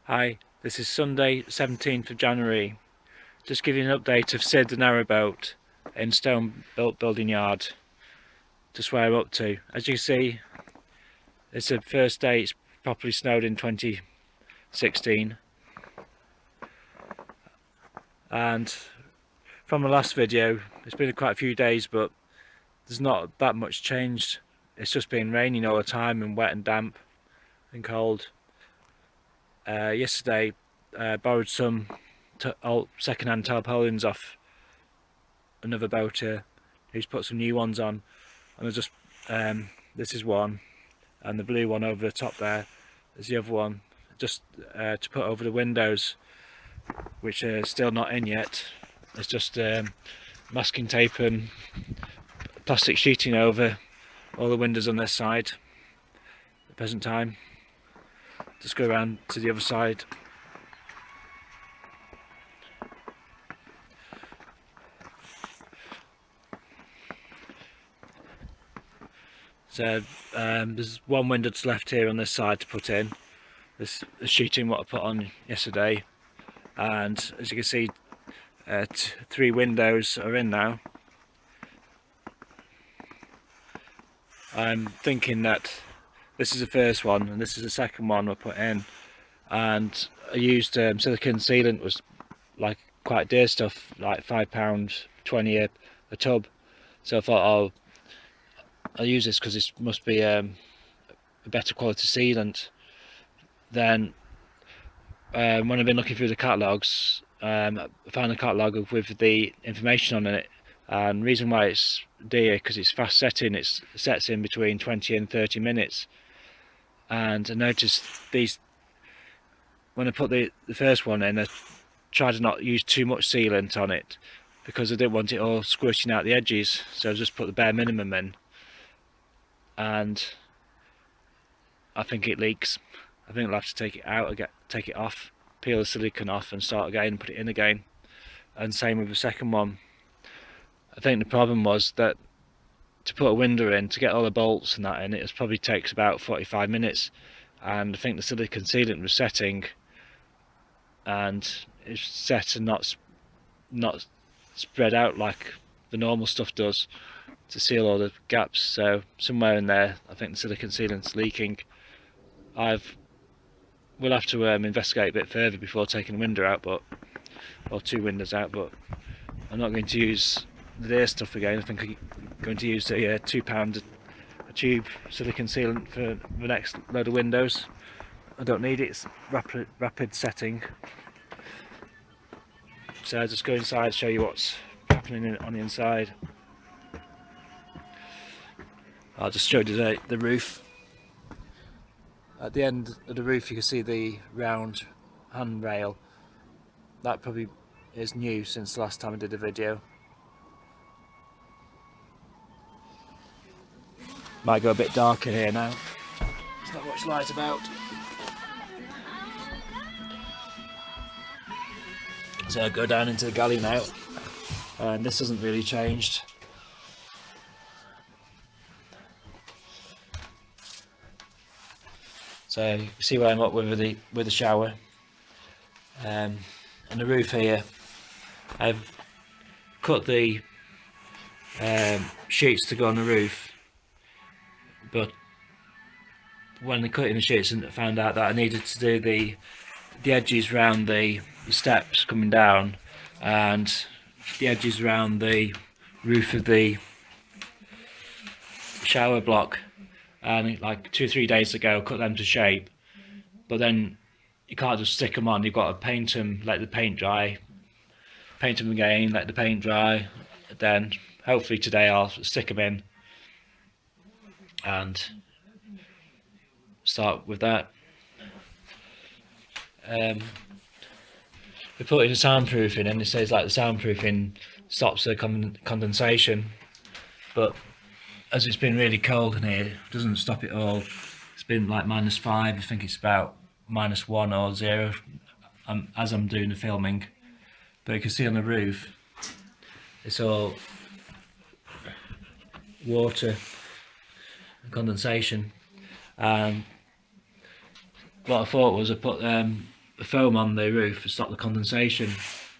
Hi, this is Sunday 17th of January. Just giving an update of Sid Narrowboat in Stone Building Yard. Just where I'm up to. As you can see, it's the first day it's properly snowed in 2016. And from the last video, it's been quite a few days, but there's not that much changed. It's just been raining all the time and wet and damp and cold. Yesterday, borrowed some second-hand tarpaulins off another boater who's put some new ones on, and I just this is one, and the blue one over the top there is the other one, just to put over the windows, which are still not in yet. It's just masking tape and plastic sheeting over all the windows on this side at the present time. Just go around to the other side. So there's one window that's left here on this side to put in. This sheeting what I put on yesterday, and as you can see, 3 windows are in now. I'm thinking that this is the first one and this is the second one I put in, and I used silicone sealant, was like quite dear stuff, like £5.20 a tub. So I thought I'll use this because this must be a better quality sealant. Then when I've been looking through the catalogues, I found a catalogue with the information on it, and the reason why it's dear because it's fast setting. It sets in between 20 and 30 minutes, and I noticed these when I put the first one in, I tried to not use too much sealant on it because I didn't want it all squishing out the edges, so I just put the bare minimum in, and I think it leaks. I think I'll have to take it out, take it off, peel the silicone off and start again and put it in again. And same with the second one. I think the problem was that to put a window in, to get all the bolts and that in, it probably takes about 45 minutes, and I think the silicone sealant was setting, and it's set and not spread out like the normal stuff does to seal all the gaps. So somewhere in there I think the silicone sealant's leaking. We'll have to investigate a bit further before taking the window out, or 2 windows out, but I'm not going to use the dear stuff again. I think I'm going to use the £2 a tube silicone sealant for the next load of windows. I don't need it, it's rapid setting. So I'll just go inside, show you what's happening on the inside. I'll just show you the roof. At the end of the roof you can see the round handrail. That probably is new since the last time I did a video. Might go a bit darker here now. There's not much light about. So I'll go down into the galley now, and this hasn't really changed. So you see where I'm up with the shower, and the roof here. I've cut the sheets to go on the roof, but when I cut in the sheets, I found out that I needed to do the edges around the steps coming down, and the edges around the roof of the shower block. And like 2 or 3 days ago, cut them to shape, but then you can't just stick them on. You've got to paint them, let the paint dry, paint them again, let the paint dry. Then hopefully today I'll stick them in and start with that. We're putting a soundproofing, and it says like the soundproofing stops the condensation, but as it's been really cold in here, it doesn't stop it all. It's been like -5, I think it's about -1 or 0 as I'm doing the filming. But you can see on the roof, it's all water and condensation. What I thought was I put the foam on the roof to stop the condensation.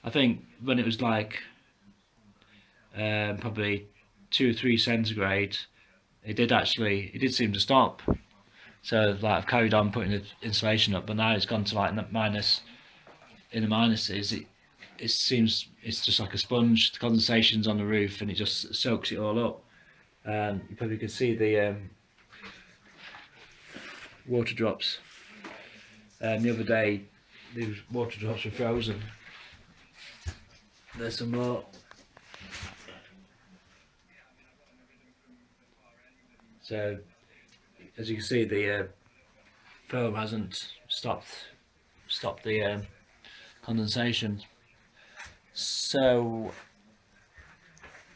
I think when it was like probably 2 or 3 centigrade, it did seem to stop. So like I've carried on putting the insulation up, but now it's gone to like minus, in the minuses. It seems it's just like a sponge. The condensation's on the roof and it just soaks it all up. And you probably can see the water drops. The other day, these water drops were frozen. There's some more. So, as you can see, the foam hasn't stopped the condensation. So,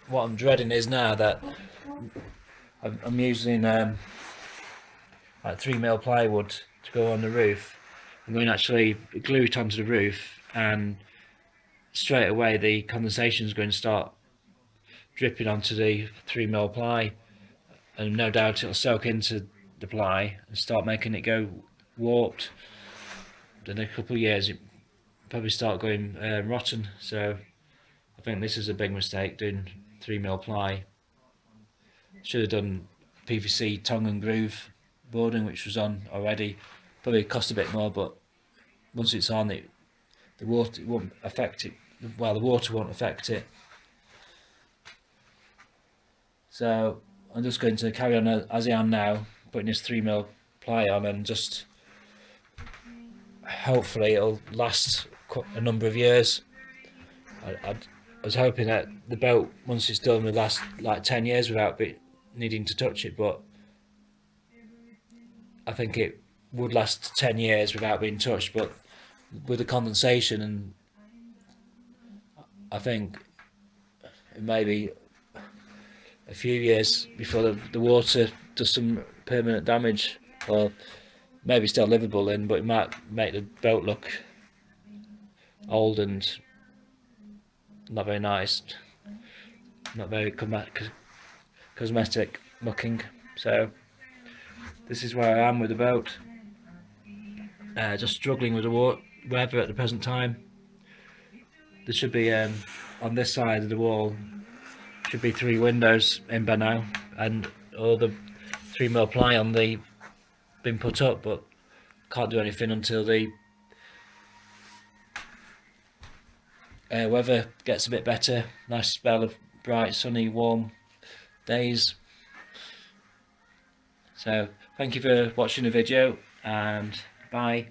what I'm dreading is now that I'm using like 3mm plywood to go on the roof. I'm going to actually glue it onto the roof, and straight away the condensation is going to start dripping onto the 3mm ply, and no doubt it'll soak into the ply and start making it go warped. In a couple of years it probably start going rotten. So I think this is a big mistake, doing 3mm ply. Should have done PVC tongue and groove boarding, which was on already. Probably cost a bit more, but once it's on, the water won't affect it. Well, the water won't affect it. So I'm just going to carry on as I am now, putting this 3mm ply on, and just hopefully it'll last a number of years. I was hoping that the boat, once it's done, would last like 10 years without needing to touch it, but I think it would last 10 years without being touched. But with the condensation, and I think it may be a few years before the water does some permanent damage, or maybe still livable in, but it might make the boat look old and not very nice, not very cosmetic looking. So this is where I am with the boat, just struggling with the weather at the present time. There should be on this side of the wall should be 3 windows in by now, and all the 3mm ply on the been put up, but can't do anything until the weather gets a bit better. Nice spell of bright, sunny, warm days. So thank you for watching the video, and bye.